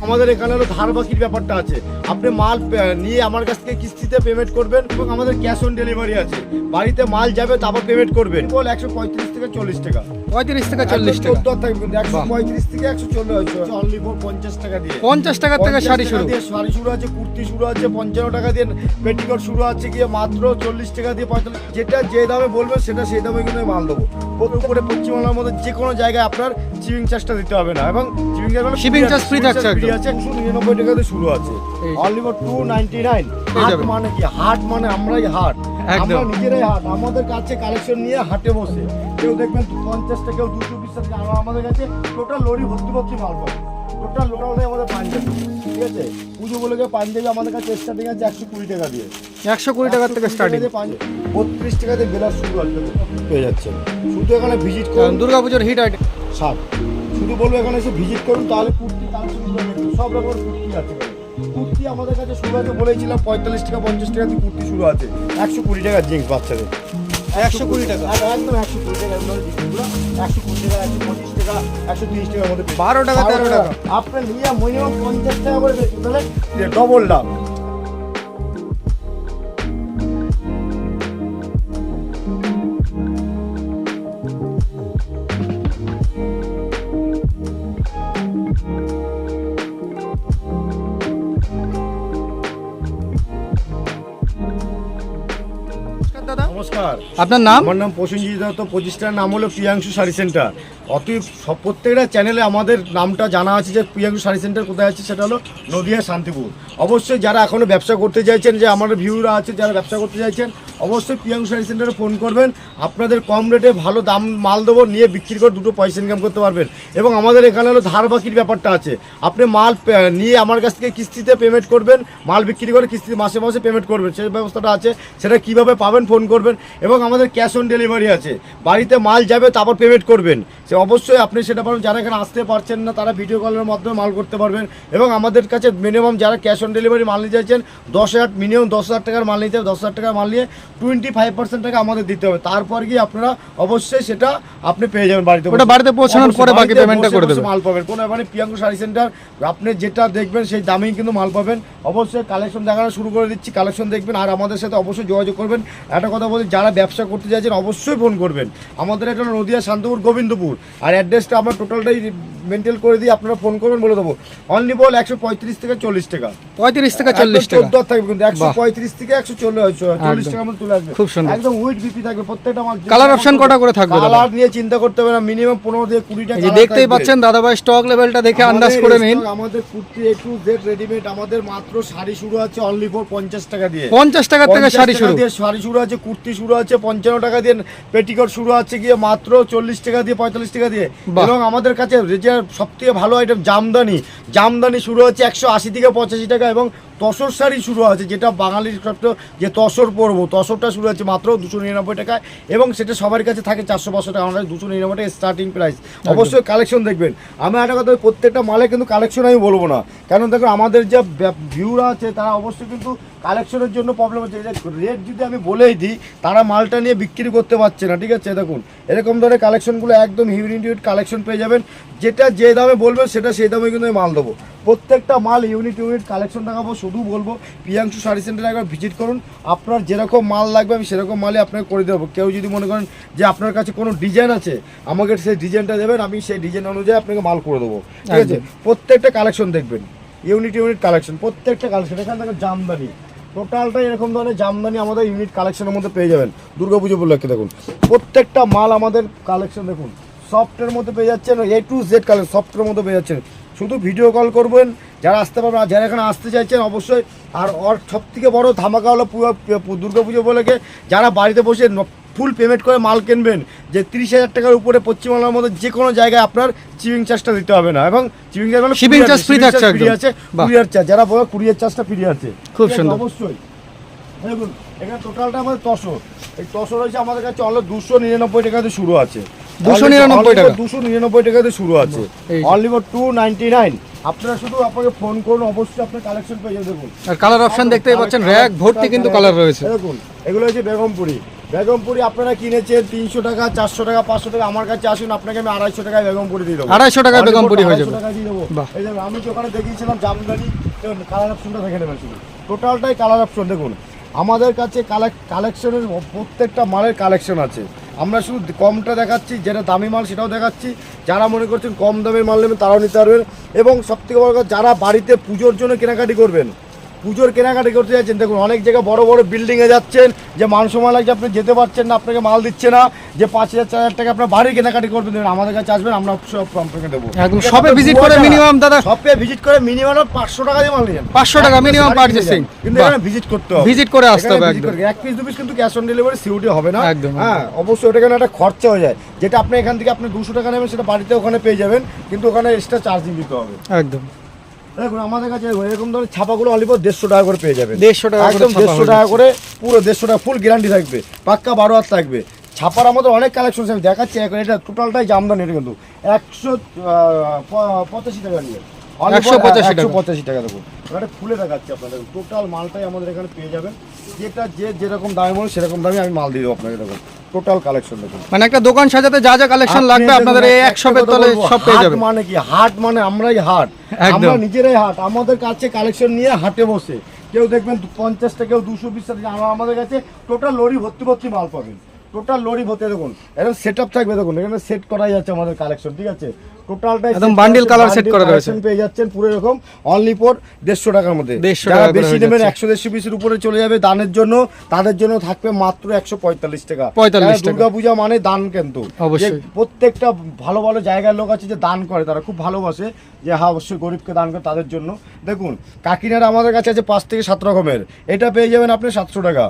আমাদের এখানে হলো ধার বাকির ব্যাপারটা আছে। আপনি মাল নিয়ে আমার কাছ থেকে কিস্তিতে পেমেন্ট করবেন এবং আমাদের ক্যাশ অন ডেলিভারি আছে। বাড়িতে মাল যাবে তারপর পেমেন্ট করবেন। বল 135 থেকে 40 টাকা, 35 থেকে 40 টাকা, 14 থাকবে 135 থেকে 140 অনলি ফর 50 টাকা দিয়ে। 50 টাকা থেকে শাড়ি শুরু, শাড়ি শুরু আছে, কুর্তি শুরু আছে 55 টাকা দিয়ে, পেটিকোট শুরু আছে গিয়ে মাত্র 40 টাকা দিয়ে 45। যেটা যে দামে বলবেন সেটা সেই দামে কিন্তু মাল দেবো। উপরে পশ্চিমবাংলার মধ্যে যে কোনো জায়গায় আপনার শিপিং চার্জটা দিতে হবে না এবং শিপিং চার্জ ফ্রি থাকছে। ফ্রি আছে, 299 টাকা দিয়ে শুরু আছে, অনলি ফর 299। হাট মানে কি? হাট মানে আমরাই হাট, আমরা নিজেরাই হাট। আমাদের কাছে কালেকশন নিয়ে হাটে বসে কেউ দেখবেন 50 টাকা, কেউ 200 পিস টাকা। আমাদের কাছে টোটাল লরি ভর্তি ভর্তি মাল পাবে। টোটাল লোটাল আমাদের পাঞ্জাবি, ঠিক আছে? পুজো বলে পাঞ্জাবি আমাদের কাছে স্টার্টিং আছে 120 টাকা দিয়ে, 120 টাকা থেকে স্টার্টিং। 32 টাকা দিয়ে বেলার শুরু পেয়ে যাচ্ছে। শুধু এখানে ভিজিট করুন, দুর্গাপুজোর হিট আইটেম শার্ট শুধু বলবো এখানে এসে ভিজিট করুন, তাহলে কুর্তি কালেকশনগুলো দেখুন। সব রকমের কুর্তি আছে। কুর্তি আমাদের কাছে শুরু আছে বলেছিলাম 45 টাকা 50 টাকা দিয়ে কুর্তি শুরু আছে। 120 টাকা জিন্স বাচ্চাদের, 120 টাকা, একদম 120 টাকা, 120 টাকা, 125 টাকা, 130 টাকার মধ্যে 12 টাকা 13 টাকা। আপনার নিয়ে মিনিমাম 50 টাকা করে বেশি, তাহলে ডবল দাম। নমস্কার, আপনার নাম? আমার নাম প্রসেনজিৎ দত্ত। প্রতিষ্ঠানের নাম হলো প্রিয়াংশু শাড়ি সেন্টার। অতএব প্রত্যেকটা চ্যানেলে আমাদের নামটা জানা আছে যে প্রিয়াংশু শাড়ি সেন্টার কোথায় আছে, সেটা হলো নদিয়া শান্তিপুর। অবশ্যই যারা এখনও ব্যবসা করতে চাইছেন, যে আমাদের ভিউরা আছে যারা ব্যবসা করতে চাইছেন, অবশ্যই প্রিয়াংশু শাড়ি সেন্টারে ফোন করবেন। আপনাদের কম রেটে ভালো দাম মাল দেবো, নিয়ে বিক্রি করে দুটো পয়সা ইনকাম করতে পারবেন। এবং আমাদের এখানে হলো ধার বাকির ব্যাপারটা আছে। আপনি মাল নিয়ে আমার কাছ থেকে কিস্তিতে পেমেন্ট করবেন, মাল বিক্রি করে কিস্তি মাসে মাসে পেমেন্ট করবেন, সেই ব্যবস্থাটা আছে। সেটা কীভাবে পাবেন ফোন করবেন। এবং আমাদের ক্যাশ অন ডেলিভারি আছে, বাড়িতে মাল যাবে তারপর পেমেন্ট করবেন। সে অবশ্যই আপনি সেটা পাবেন। যারা এখানে আসতে পারছেন না তারা ভিডিও কলের মাধ্যমে মাল করতে পারবেন। এবং আমাদের কাছে মিনিমাম যারা ক্যাশ অন ডেলিভারি মাল নিতে চাইছেন, 10,000 মিনিমাম 10,000 টাকার মাল নিতে হবে। 10,000 টাকার মাল নিয়ে 25% টাকা আমাদের দিতে হবে। তারপর গিয়ে আপনারা অবশ্যই সেটা আপনি পেয়ে যাবেন বাড়িতে। ওটা বাড়িতে পৌঁছানোর পরে বাকি পেমেন্টটা করে দেবেন। মাল পাবেন কোনো মানে প্রিয়াংশু শাড়ি সেন্টার, আপনি যেটা দেখবেন সেই দামেই কিন্তু মাল পাবেন। অবশ্যই কালেকশন দেখানো শুরু করে দিচ্ছি, কালেকশন দেখবেন আর আমাদের সাথে অবশ্যই যোগাযোগ করবেন। একটা কথা বলি, যারা ব্যবসা করতে চাইছেন অবশ্যই ফোন করবেন। আমাদের এটা নদিয়া শান্তিপুর গোবিন্দপুর, আর অ্যাড্রেসটা আমরা টোটালটাই মেনটেন করে দিই। আপনারা ফোন করবেন, বলে দেবো। অনলি বল 135 থেকে 40 টাকা, 35 থেকে 40 টাকা 14 থাকবে কিন্তু 135 থেকে 140 টাকার মধ্যে চলে আসবে। খুব সুন্দর, একদম উইথ বিপি থাকবে প্রত্যেকটা মাল। কালার অপশন কটা করে থাকবে? কালার নিয়ে চিন্তা করতে হবে না, মিনিমাম 15 থেকে 20 টাকা। এই দেখতেই পাচ্ছেন দাদাভাই স্টক লেভেলটা দেখে আন্দাজ করে নিন। আমাদের kurti A to Z readymade, আমাদের মাত্র শাড়ি শুরু আছে অনলি ফর 50 টাকা দিয়ে। 50 টাকা থেকে শাড়ি শুরু, শাড়ি শুরু আছে, কুর্তি শুরু আছে 55 টাকা দিয়ে, পেটিকোট শুরু আছে গিয়ে মাত্র 40 টাকা দিয়ে 45 টাকা দিয়ে। এবং আমাদের কাছে সবথেকে ভালো আইটেম জামদানি, জামদানি শুরু হচ্ছে 180 থেকে 85 টাকা। এবং তসর শাড়ি শুরু আছে, যেটা বাঙালির যে তসর পরবো, তসরটা শুরু আছে মাত্র 299 টাকায়। এবং সেটা সবার কাছে থাকে 400-500 টাকা, আমাদের 299 টাকা স্টার্টিং প্রাইস। অবশ্যই কালেকশন দেখবেন। আমি একটা কথা, প্রত্যেকটা মালে কিন্তু কালেকশন আমি বলবো না, কারণ দেখুন আমাদের যে ভিউরা আছে তারা অবশ্যই কিন্তু কালেকশনের জন্য প্রবলেম হচ্ছে। রেট যদি আমি বলেই দিই, তারা মালটা নিয়ে বিক্রি করতে পারছে না, ঠিক আছে? দেখুন এরকম ধরনের কালেকশনগুলো একদম ইউনিট কালেকশন পেয়ে যাবেন। যেটা যে দামে বলবেন সেটা সেই দামে কিন্তু আমি মাল দেবো। প্রত্যেকটা মাল ইউনিট কালেকশন দেখাবো। শুধু বলবো প্রিয়াংশু শাড়ি সেন্টারে একবার ভিজিট করুন। আপনার যেরকম মাল লাগবে আমি সেরকম মালই আপনাকে করে দেবো। কেউ যদি মনে করেন যে আপনার কাছে কোনো ডিজাইন আছে, আমাকে সেই ডিজাইনটা দেবেন, আমি সেই ডিজাইন অনুযায়ী আপনাকে মাল করে দেবো, ঠিক আছে? প্রত্যেকটা কালেকশন দেখবেন, ইউনিট কালেকশন, প্রত্যেকটা কালেকশন। এখান থেকে জামদানি টোটালটা এরকম ধরনের জামদানি আমাদের ইউনিট কালেকশনের মধ্যে পেয়ে যাবেন। দুর্গাপুজো উপলক্ষে দেখুন প্রত্যেকটা মাল আমাদের কালেকশন দেখুন। সফটের মধ্যে পেয়ে যাচ্ছেন, A to Z কালার সফটের মধ্যে পেয়ে যাচ্ছেন। শুধু ভিডিও কল করবেন, যারা আসতে পারবেন। আর যারা এখানে আসতে চাইছেন অবশ্যই। আর সব থেকে বড় ধামাকা হলো দুর্গাপুজো উপলক্ষে যারা বাড়িতে বসে ফুল পেমেন্ট করে মাল কিনবেন, যে 30,000 টাকার উপরে পশ্চিমবাংলার মধ্যে যে কোনো জায়গায় আপনার শিপিং চার্জটা দিতে হবে না। এবং শিপিং চার্জ ফ্রি থাকছে, ফ্রি আছে। কুরিয়ার চার্জ যারা বলে কুরিয়ার চার্জটা ফ্রি আছে। খুব সুন্দর। অবশ্যই দেখুন এখানে টোটালটা আমাদের তসর, এই তসর হয়েছে আমাদের কাছে অনলি 299 টাকা দিয়ে শুরু আছে। 299 টাকা, 299 টাকা দিয়ে শুরু আছে, অনলি ফর 299। আপনারা শুধু আপনাকে ফোন করুন, অবশ্যই আপনার কালেকশন পেয়ে যাবেন। দেখুন আর কালার অপশন দেখতেই পাচ্ছেন, র‍্যাক ভর্তি কিন্তু কালার রয়েছে। দেখুন এগুলো হচ্ছে বেগমপুরি, বেগমপুরি আপনারা কিনেছেন 300 টাকা, 400 টাকা, 500 টাকা, আমার কাছে আসুন, আপনাকে আমি 250 টাকায় বেগমপুরি দিয়ে দেবো। 250 টাকায় বেগমপুরি হয়ে যাবে। 250 টাকা দিয়ে দেবো। বাহ। এই যে আমি তো ওখানে দেখিয়েছিলাম জামদানি, কালার অপশনটা দেখে নেবেন শুধু, টোটালটাই কালার অপশন। দেখুন আমাদের কাছে কালেকশনের প্রত্যেকটা মালের কালেকশন আছে। আমরা শুধু কমটা দেখাচ্ছি, যেটা দামি মাল সেটাও দেখাচ্ছি। যারা মনে করছেন কম দামের মাল নেবেন তারাও নিতে পারবেন। এবং সবথেকে বড় কথা, যারা বাড়িতে পুজোর জন্য কেনাকাটি করবেন, পুজোর কেনাকাটি করতে যাচ্ছেন, দেখুন অনেক জায়গায় বড় বড় বিল্ডিংয়ে যাচ্ছেন, যে মান সময় লাগছে, আপনি যেতে পারছেন না, আপনাকে মাল দিচ্ছে না, যে 5,000 4,000 টাকা আপনার বাড়ি কেনাকাটি করবেন, আমাদের কাছে আসবেন, আমরা সব আপনাকে দেবো। একদম শপে ভিজিট করে মিনিমাম দাদা, শপে ভিজিট করে মিনিমাম 500 টাকা দিয়ে মাল নিয়ে যান। 500 টাকা মিনিমাম পারচেসিং। কিন্তু এখানে ভিজিট করতে হবে, ভিজিট করে আসতে হবে একদম। এক পিস দু পিস কিন্তু ক্যাশ অন ডেলিভারি সিউটি হবে না। একদম। হ্যাঁ অবশ্যই ওটা একটা খরচা হয়ে যায়, যেটা আপনি এখান থেকে আপনি 200 টাকা নেবেন সেটা বাড়িতে ওখানে পেয়ে যাবেন, কিন্তু ওখানে এক্সট্রা চার্জিং দিতে হবে। একদম। দেখুন আমাদের কাছে এরকম ধরনের ছাপাগুলো অনলি 150 টাকা করে পেয়ে যাবেন। 150 টাকা একদম 150 টাকা করে, পুরো 150 টাকা ফুল গ্যারান্টি থাকবে, পাক্কা 12 হাত থাকবে। ছাপার আমাদের অনেক কালেকশন আমি দেখাচ্ছি, এখন এটা টোটালটাই জামদানি, এটা কিন্তু 185 টাকা নিয়ে 185 টাকা। দেখুন এটা খুলে দেখাচ্ছি আপনাদের, টোটাল মালটাই আমাদের এখানে পেয়ে যাবেন, যেটা যেরকম দামে বলুন সেরকম দামে আমি মাল দিয়ে দেবো আপনাকে। দেখুন টোটাল কালেকশন দেখুন, মানে একটা দোকান সাজাতে যা যা কালেকশন লাগবে আপনাদের এই এক শপের তলে সব পেয়ে যাবেন। মানে কি হাট, মানে আমরাই হাট, আমরা নিজেরাই হাট। আমাদের কাছে কালেকশন নিয়ে হাটে বসে কেউ দেখবেন 50টা, কেউ 200 পিস, আমাদের কাছে টোটাল লরি ভর্তি ভর্তি মাল পাবেন, টোটাল লরি ভর্তি। দেখুন এরকম সেটআপ থাকবে, দেখুন এখানে সেট করাই যাচ্ছে আমাদের কালেকশন, ঠিক আছে? টোটালটাই একদম বান্ডিল কালার সেট করা রয়েছে, পেয়ে যাচ্ছেন পুরো এরকম অনলি ফর 150 টাকার মধ্যে। 150 যারা টাকা বেশি নেবেন 100-150 পিসের উপরে চলে যাবে দানের জন্য, তাদের জন্য থাকবে মাত্র 145 টাকা। 45 টাকা। দুর্গাপূজা মানে দান, কিন্তু অবশ্যই। প্রত্যেকটা ভালো ভালো জায়গার লোক আছে যে দান করে, তারা খুব ভালোবাসে, যে হ্যাঁ অবশ্যই গরিবকে দান করে, তাদের জন্য। দেখুন কাকিনার আমাদের কাছে আছে 5 থেকে 7 রকমের, এটা পেয়ে যাবেন আপনি 700 টাকা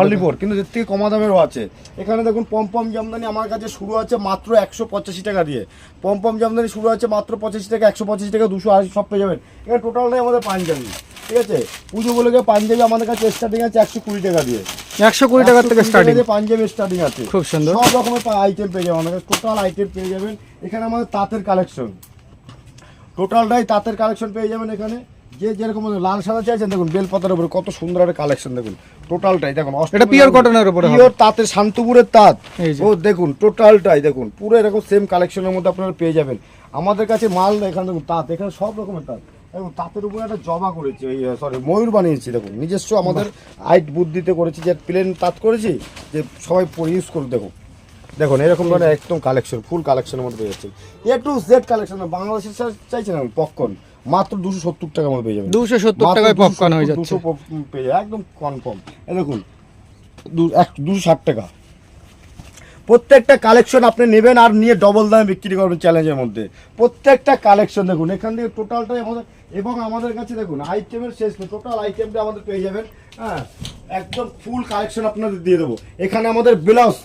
অনলি ফর, কিন্তু এর থেকে কমা দামেরও আছে। এখানে দেখুন পমপম জামদানি আমার কাছে শুরু আছে মাত্র 185 টাকা দিয়ে, পমপম জামদানি শুরু আছে মাত্র 85 টাকা, 185 টাকা, 200 280 সব পেয়ে যাবেন। এখানে টোটালটাই আমাদের পাঞ্জাবি, ঠিক আছে? পুজো বলে গিয়ে পাঞ্জাবি আমাদের কাছে স্টার্টিং আছে 120 টাকা দিয়ে, 120 টাকা থেকে স্টার্টিং পাঞ্জাবি স্টার্টিং আছে। খুব সুন্দর, সব রকমের আইটেম পেয়ে যাবেন আমাদের কাছে, টোটাল আইটেম পেয়ে যাবেন। এখানে আমাদের তাঁতের কালেকশন, টোটালটাই তাঁতের কালেকশন পেয়ে যাবেন এখানে। যে যেরকম লাল সাদা চাইছেন, দেখুন বেলপাতার উপরে কত সুন্দর একটা কালেকশন, দেখুন টোটালটাই দেখুন, এটা পিওর কটনের উপরে, পিওর তাঁতের, শান্তপুরের তাঁত। ও দেখুন টোটালটাই দেখুন পুরো এরকম সেম কালেকশনের মধ্যে আপনারা পেয়ে যাবেন আমাদের কাছে মাল। এখানে দেখুন তাঁত, এখানে সব রকমের তাঁত। দেখুন তাঁতের উপরে একটা জবা করেছি, ওই সরি ময়ূর বানিয়েছি, দেখুন নিজস্ব আমাদের আইট বুদ্ধিতে করেছি, যে প্লেন তাঁত করেছি, যে সবাই ইউজ করুন। দেখুন দেখুন এরকম ধরনের একদম কালেকশন, ফুল কালেকশনের মধ্যে পেয়ে যাচ্ছে, এ টু জেড কালেকশন। বাংলাদেশের চাইছেন পপকর্ন মাত্র 270 টাকার মধ্যে পেয়ে যাবেন, 270 টাকায় পপকর্ন হয়ে যাচ্ছে, 200 পেয়ে যায় একদম কনফার্ম। এ দেখুন 260 টাকা। প্রত্যেকটা কালেকশন আপনি নেবেন আর নিয়ে ডবল দামে বিক্রি করবেন চ্যালেঞ্জের মধ্যে। প্রত্যেকটা কালেকশন দেখুন এখান থেকে টোটালটাই আমাদের, এবং আমাদের কাছে দেখুন আইটেমের শেষ নেই, টোটাল আইটেমটা আমাদের পেয়ে যাবেন। হ্যাঁ একদম ফুল কালেকশন আপনাদের দিয়ে দেবো। এখানে আমাদের ব্লাউজ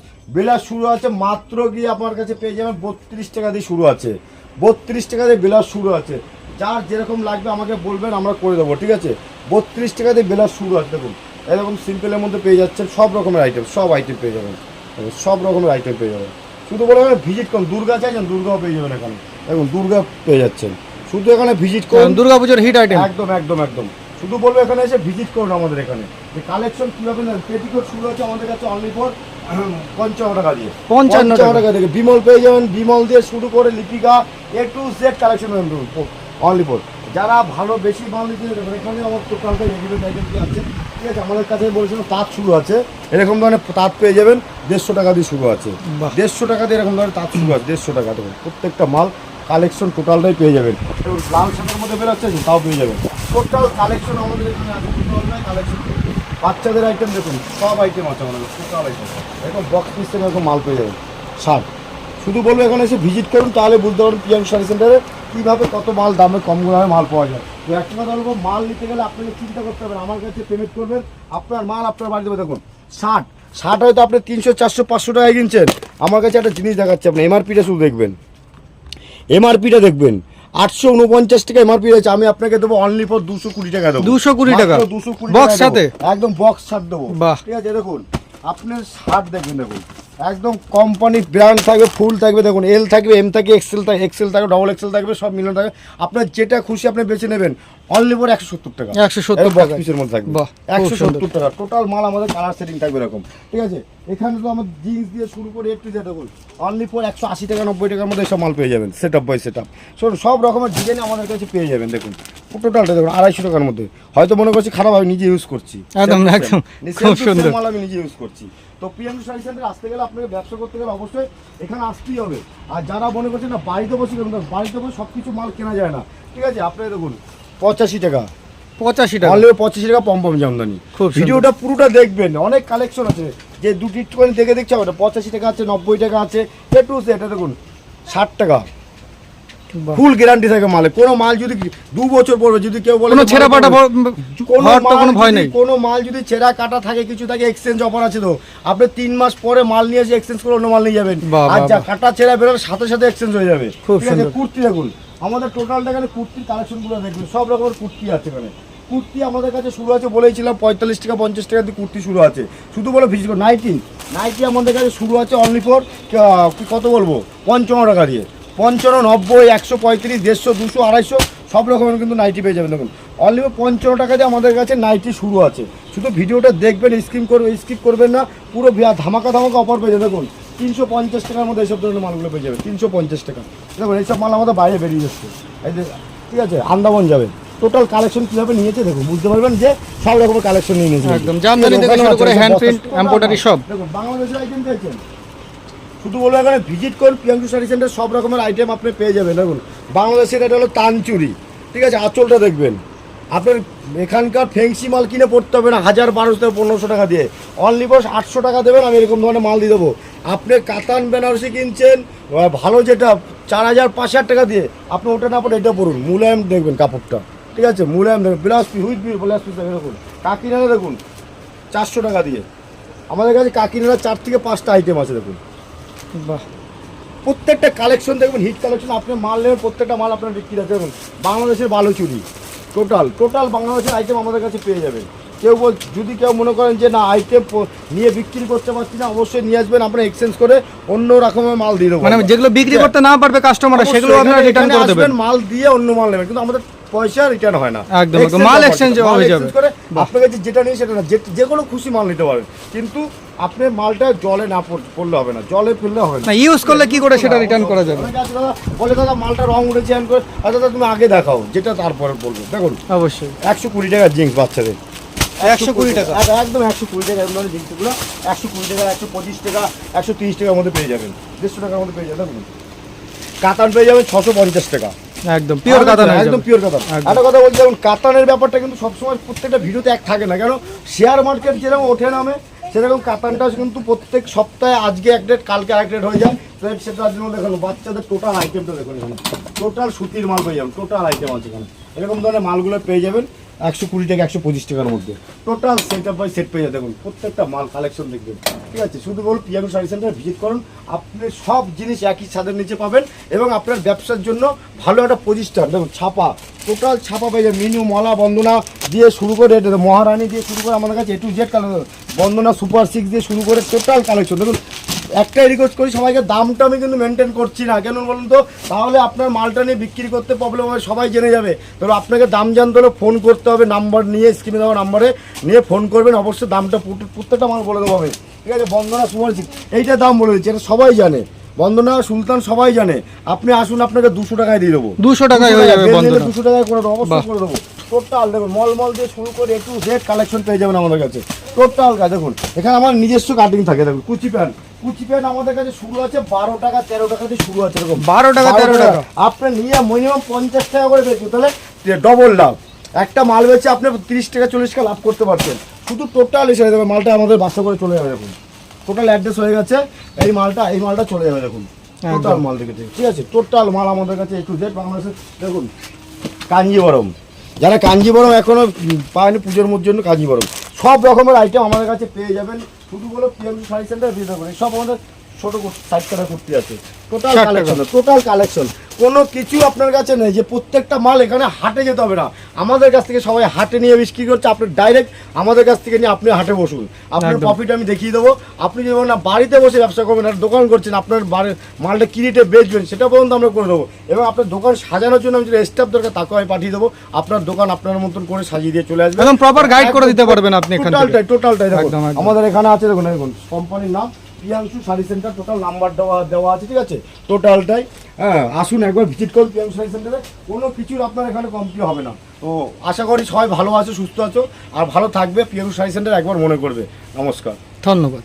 শুরু আছে মাত্র গিয়ে আপনার কাছে পেয়ে যাবেন 32 টাকা দিয়ে শুরু আছে, 32 টাকা দিয়ে ব্লাউজ শুরু আছে। যার যেরকম লাগবে আমাকে বলবেন, আমরা করে দেবো, ঠিক আছে? 32 টাকা দিয়ে ব্লাউজ শুরু আছে। দেখুন এরকম সিম্পলের মধ্যে পেয়ে যাচ্ছেন সব রকমের আইটেম, সব আইটেম পেয়ে যাবেন, সব রকমের আইটেম পেয়ে যাবেন। শুধু বলে ভিজিট করুন, দুর্গা চাইছেন দুর্গাও পেয়ে যাবেন এখানে, দেখুন দুর্গা পেয়ে যাচ্ছেন, শুধু এখানে ভিজিট করুন। দুর্গাপূজার হিট আইটেম একদম একদম একদম, শুধু বলবো এখানে এসে ভিজিট করুন আমাদের এখানে। যে কালেকশন কীভাবে পেটিকোট শুরু আছে আমাদের কাছে অনলি ফর 55 টাকা দিয়ে, 55 টাকা থেকে বিমল পেয়ে যাবেন, বিমল দিয়ে শুরু করে Lipika, A to Z collection only for. যারা ভালো বেশি মাল নিতে এখানে আমার টোটালটা রেগুলার আইটেম কি আছে, ঠিক আছে? আমাদের কাছে বলেছিলাম তাঁত শুরু আছে, এরকম ধরনের তাঁত পেয়ে যাবেন 150 টাকা দিয়ে শুরু আছে, 150 টাকা দিয়ে এরকম ধরনের তাঁত শুরু আছে, 150 টাকা দেবেন। প্রত্যেকটা মাল কালেকশন টোটালটাই পেয়ে যাবেন। লাল শাকের মধ্যে বেরোচ্ছে তাও পেয়ে যাবেন, টোটাল কালেকশন আমাদের এখানে আছে, টোটালটাই কালেকশন। বাচ্চাদের আইটেম দেখুন সব আইটেম আছে আমাদের, টোটাল আইটেম এরকম বক্স সিস্টেমে এরকম মাল পেয়ে যাবেন। শার্ট শুধু বলবো এখানে এসে ভিজিট করুন, তাহলে বুঝতে পারবেন পিয়াং শাড়ি সেন্টারে কীভাবে কত মাল দামে কম দামে মাল পাওয়া যায়। তো একটা কথা বলবো, মাল নিতে গেলে আপনাকে চিন্তা করতে হবে, আমার কাছে পেমেন্ট করবেন, আপনার মাল আপনার বাড়ি দেবে। দেখুন শার্ট হয়তো আপনি 300 400 500 টাকায় কিনছেন, আমার কাছে একটা জিনিস দেখাচ্ছে, আপনি এমআরপিটা শুধু দেখবেন, এমআরপিটা দেখবেন 849 টাকা এমআরপি রয়েছে, আমি আপনাকে দেবো অনলি ফর 220 টাকা দেবো, 220 টাকা 220 বক্স সাথে, একদম বক্স শার্ট দেবো, বাহ। ঠিক আছে? দেখুন আপনার শার্ট দেখবেন, দেখুন একদম কোম্পানি ব্র্যান্ড থাকবে, ফুল থাকবে, দেখুন এল থাকবে, এম থাকবে, এক্সেল থাকবে, ডবল এক্সেল থাকবে, সব মিলানো থাকবে। আপনার যেটা খুশি আপনি বেছে নেবেন, অনলি ফর 170 টাকা। 170 বক্স টাকা পিসের মধ্যে থাকবে বাহ, খুব সুন্দর। 170 টাকা টোটাল মাল। আমাদের কালার সেটিং থাকবে এরকম, ঠিক আছে। এখানে তো আমার জিন্স দিয়ে শুরু করে একটু যেটা বল, অনলি ফর 180 টাকা 90 টাকার মধ্যে সব মাল পেয়ে যাবেন, set up by set up. সব রকমের ডিজাইন আমাদের কাছে পেয়ে যাবেন। দেখুন টোটালটা দেখুন 250 টাকার মধ্যে। হয়তো মনে করছি খারাপ, আমি নিজে ইউজ করছি, একদম খুব সুন্দর মাল আমি নিজে ইউজ করছি। তো প্রিয়াঙ্কু শাড়ি সেন্টারে আসতে গেলে, আপনাকে ব্যবসা করতে গেলে অবশ্যই এখানে আসতেই হবে। আর যারা মনে করছেন না বাড়িতে বসে কেন, বাড়িতে বসে সব কিছু মাল কেনা যায় না, ঠিক আছে। আপনি দেখুন 85 টাকা, 85 টাকা অনলি 85 টাকা পম্পম জামদানি। খুব সুন্দর। ভিডিওটা পুরোটা দেখবেন, অনেক কালেকশন আছে। যে দুটি একটুখানি দেখে দেখছে ওটা 85 টাকা আছে, 90 টাকা আছে, একটু এটা দেখুন 60 টাকা। বাহ। ফুল গ্যারান্টি থাকে মালে। কোনো মাল যদি 2 বছর পরে যদি কেউ বলে কোনো যে ছেঁড়া মাল পাটা কোনো হওয়ার তো মাল কোনো ভয় যদি- নেই। কোনো মাল যদি ছেঁড়া কাটা থাকে, কিছু থাকে, এক্সচেঞ্জ অফার আছে। তো আপনি 3 মাস পরে মাল নিয়ে এসে এক্সচেঞ্জ করে অন্য মাল নিয়ে যাবেন। বাহ, আর বাহ, যা বাহ। কাটা ছেঁড়া বেরোর সাথে সাথে এক্সচেঞ্জ হয়ে যাবে। খুব ঠিক আছে। সুন্দর। কুর্তি দেখুন, আমাদের টোটালটা এখানে কুর্তির কালেকশনগুলো দেখবেন, সব রকমের কুর্তি আছে এখানে। কুর্তি আমাদের কাছে শুরু আছে, বলেছিলাম 45 টাকা 50 টাকা দিয়ে কুর্তি শুরু আছে। শুধু বলে ভিজিট করো। নাইটি আমাদের কাছে শুরু আছে অনলি ফর কত বলবো, 55 টাকা দিয়ে। 55, 90, 135, 150, 200, 250 সব রকমের কিন্তু নাইটি পেয়ে যাবেন। দেখুন অনলি 55 টাকা দিয়ে আমাদের কাছে নাইটি শুরু আছে। শুধু ভিডিওটা দেখবেন, স্কিপ করবেন না, পুরো ধামাকা অফার পেয়ে যাবেন। দেখুন 350 টাকার মধ্যে এইসব ধরনের মালগুলো পেয়ে যাবে, 350 টাকা। দেখুন এইসব মাল আমাদের বাইরে বেরিয়ে যাচ্ছে, এই যে, ঠিক আছে, আন্দামান যাবে। টোটাল কালেকশন কীভাবে নিয়েছে দেখুন, বুঝতে পারবেন যে সব রকমের কালেকশন নিয়ে নিয়েছে। একদম জামদানি থেকে শুরু করে হ্যান্ড প্রিন্ট, এমব্রয়ডারি সব। দেখুন বাংলাদেশের আইটেম পেয়েছেন। শুধু বলবো এখানে ভিজিট করুন, প্রিয়াঙ্কু শাড়ি সেন্টার, সব রকমের আইটেম আপনি পেয়ে যাবেন। দেখুন বাংলাদেশের এটা হলো তানচুরি, ঠিক আছে। আঁচলটা দেখবেন, আপনার এখানকার ফেন্সি মাল কিনে পড়তে হবে না 1000, 1200 থেকে 1500 টাকা দিয়ে, অনলি বস 800 টাকা দেবেন, আমি এরকম ধরনের মাল দিয়ে দেবো। আপনি কাতান বেনারসি কিনছেন ভালো, যেটা 4000, 5000 টাকা দিয়ে, আপনি ওটা না পড়ে এটা পড়ুন, মুলায়ম দেখবেন কাপড়টা, ঠিক আছে, মুলায়ম দেখবেন, blouse piece with blouse piece দেখুন। কাকিনারা দেখুন 400 টাকা দিয়ে। আমাদের কাছে কাকিনারা 4 থেকে 5টা আইটেম আছে। দেখুন বাহ, প্রত্যেকটা কালেকশন দেখবেন, হিট কালেকশন। আপনি মাল নেবেন, প্রত্যেকটা মাল আপনার বিক্রি আছে। দেখুন বাংলাদেশের বালুচুরি, টোটাল বাংলাদেশের আইটেম আমাদের কাছে পেয়ে যাবেন। যদি কেউ মনে করেন যে না আইটেম নিয়ে বিক্রি করতে পারছি না, অবশ্যই নিয়ে আসবেন, আপনার এক্সচেঞ্জ করে অন্য রকমের মাল দিয়ে দেবো। মানে যেগুলো বিক্রি করতে না পারবে কাস্টমাররা, সেগুলো আপনারা রিটার্ন করে দেবেন। মাল দিয়ে অন্য মাল নেবেন, কিন্তু আমাদের পয়সা রিটার্ন হয় না। একদম, মাল এক্সচেঞ্জ হয়ে যাবে। আপনার কাছে যেটা নেই সেটা না, যে কোনো খুশি মাল নিতে পারবেন, কিন্তু আপনি মালটা জলে না পড়লে হবে না, জলে ফেললে হবে না। ইউজ করলে কি করে সেটা রিটার্ন করা যাবে? বলে দাদা মালটা রং উঠেছে, দাদা তুমি আগে দেখাও, যেটা তারপরে বলবো। দেখুন অবশ্যই 120 টাকা জিন্স বাচ্চাদের, 120 টাকা একদম 120 টাকা। এমন জিনিসগুলো 120 টাকা, 125 টাকা, 130 টাকার মধ্যে পেয়ে যাবেন, 150 টাকার মধ্যে পেয়ে যাবেন। কাতান পেয়ে যাবেন 650 টাকা, একদম পিওর কাতান, একদম পিওর কাতান। একটা কথা বলছি, যেমন কাতানের ব্যাপারটা কিন্তু সবসময় প্রত্যেকটা ভিডিওতে এক থাকে না, কেন শেয়ার মার্কেট যেরকম ওঠে নামে, সেরকম কাতানটা কিন্তু প্রত্যেক সপ্তাহে আজকে এক রেট, কালকে এক রেট হয়ে যায়। সেটা জন্য দেখানো বাচ্চাদের টোটাল আইটেমটা দেখুন, এখানে টোটাল সুতির মাল পেয়ে যাবেন, টোটাল আইটেম আছে এখানে। এরকম ধরনের মালগুলো পেয়ে যাবেন 120 টাকা, 125 টাকার মধ্যে total set up by set পেয়ে যাবে। দেখুন প্রত্যেকটা মাল কালেকশন দেখবেন, ঠিক আছে। শুধু বলুন প্রিয়াঙ্কু শাড়ি সেন্টার ভিজিট করুন, আপনি সব জিনিস একই ছাদের নিচে পাবেন, এবং আপনার ব্যবসার জন্য ভালো একটা প্রতিষ্ঠান। দেখুন ছাপা, টোটাল ছাপা পেয়ে যাবে, মিনু, মলা, বন্দনা দিয়ে শুরু করে, মহারানী দিয়ে শুরু করে, আমাদের কাছে A to Z collection, Bandana super 6 দিয়ে শুরু করে টোটাল কালেকশন। দেখুন একটাই রিকোয়েস্ট করি সবাইকে, দামটা আমি কিন্তু মেনটেন করছি না, কেন বলুন তো, তাহলে আপনার মালটা নিয়ে বিক্রি করতে প্রবলেম হবে, সবাই জেনে যাবে। তাহলে আপনাকে দাম জানতে হলে ফোন করতে হবে, নাম্বার নিয়ে স্ক্রিনে দেওয়া নাম্বারে নিয়ে ফোন করবেন, অবশ্যই দামটা প্রত্যেকটা মাল বলে দেবো আমি, ঠিক আছে। বন্দনা সুপার 6 এইটা দাম বলে দিচ্ছি, এটা সবাই জানে, বন্দনা সুলতান সবাই জানে। আপনি আসুন, আপনাকে 200 টাকায় দিয়ে দেবো, 200 টাকায় হয়ে যাবে বন্দনা, 200 টাকায় করে দেবো, অবশ্যই করে দেবো। টোটাল দেখুন মল দিয়ে শুরু করে A to Z কালেকশন পেয়ে যাবেন আমাদের কাছে টোটাল। দেখুন এখানে আমার নিজস্ব কাটিং থাকে। দেখুন কুচি প্যান্ট আমাদের কাছে শুরু আছে 12 টাকা 13 টাকা দিয়ে শুরু আছে, এরকম 12 টাকা 13 টাকা। আপনি নিয়ে মিনিমাম 50 টাকা করে বেচবেন, তাহলে ডবল লাভ। একটা মাল বেচে আপনি 30 টাকা 40 টাকা লাভ করতে পারছেন। শুধু টোটাল এসে যাবে, মালটা আমাদের বাসা করে চলে যাবে। দেখুন টোটাল অ্যাড্রেস হয়ে গেছে, এই মালটা চলে যাবে। দেখুন টোটাল মাল দেখেছে, ঠিক আছে। টোটাল মাল আমাদের কাছে A to Z বাংলাদেশে। দেখুন কাঞ্জিবরম, যারা কাঞ্জিবরম এখনো পায়নি পুজোর জন্য, কাঞ্জিবরম সব রকমের আইটেম আমাদের কাছে পেয়ে যাবেন। শুধু বলো প্রিয়াঙ্কু শাড়ি সেন্টার ভিজিট করুন, সব আমাদের ছোট সাইড কাটা কুর্তি আছে, টোটাল কালেকশন কোনো কিছু আপনার কাছে নেই যে প্রত্যেকটা মাল এখানে হাটে যেতে হবে না, আমাদের কাছ থেকে সবাই হাটে নিয়ে বিক্রি করছে, আপনি ডাইরেক্ট আমাদের কাছ থেকে নিয়ে আপনি হাটে বসুন, আপনার একদম। প্রফিট আমি দেখিয়ে দেবো। আপনি যদি না বাড়িতে বসে ব্যবসা করবেন আর দোকান করছেন, আপনার মালটা কি রেটে বেচবেন সেটা পর্যন্ত আমরা করে দেবো, এবং আপনার দোকান সাজানোর জন্য আমি যদি স্টাফ দরকার তাকেও আমি পাঠিয়ে দেবো, আপনার দোকান আপনার মতন করে সাজিয়ে দিয়ে চলে আসবে, একদম proper guide করে দিতে পারবেন আপনি এখান থেকে। টোটালটাই দেখুন একদম, একদম। আমাদের এখানে আছে, দেখুন দেখুন কোম্পানির নাম Priyanshu sari centre, total number দেওয়া আছে, ঠিক আছে টোটালটাই। হ্যাঁ আসুন একবার ভিজিট করুন প্রিয়াংশু শাড়ি সেন্টারে, কোনো কিছুর আপনার এখানে কমতি হবে না। তো আশা করি সবাই ভালো আছো, সুস্থ আছো আর ভালো থাকবে। প্রিয়াংশু শাড়ি সেন্টার একবার মনে করবে। নমস্কার, ধন্যবাদ।